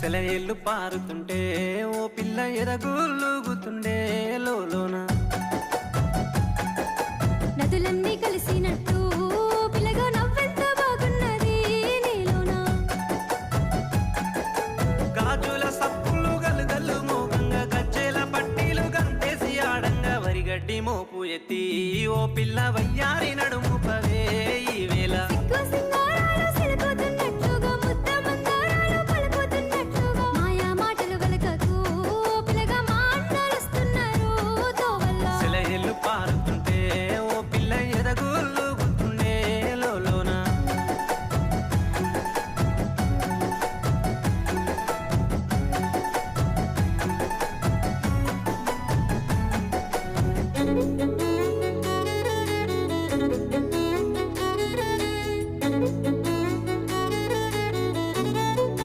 సెలయేళ్ళు పారుతుంటే ఓ పిల్ల ఎదగులుగుతుండే లోన నదులన్నీ కలిసినట్టు పిల్లగా నవ్వెంత బాగున్నది నీలోన గాజుల సప్పులు గలుగల్లు మోగంగా గజ్జెల పట్టీలు గంతేసి ఆడంగా వరిగడ్డి మోపు ఎత్తి ఓ పిల్ల వయ్యారి నడుము పవే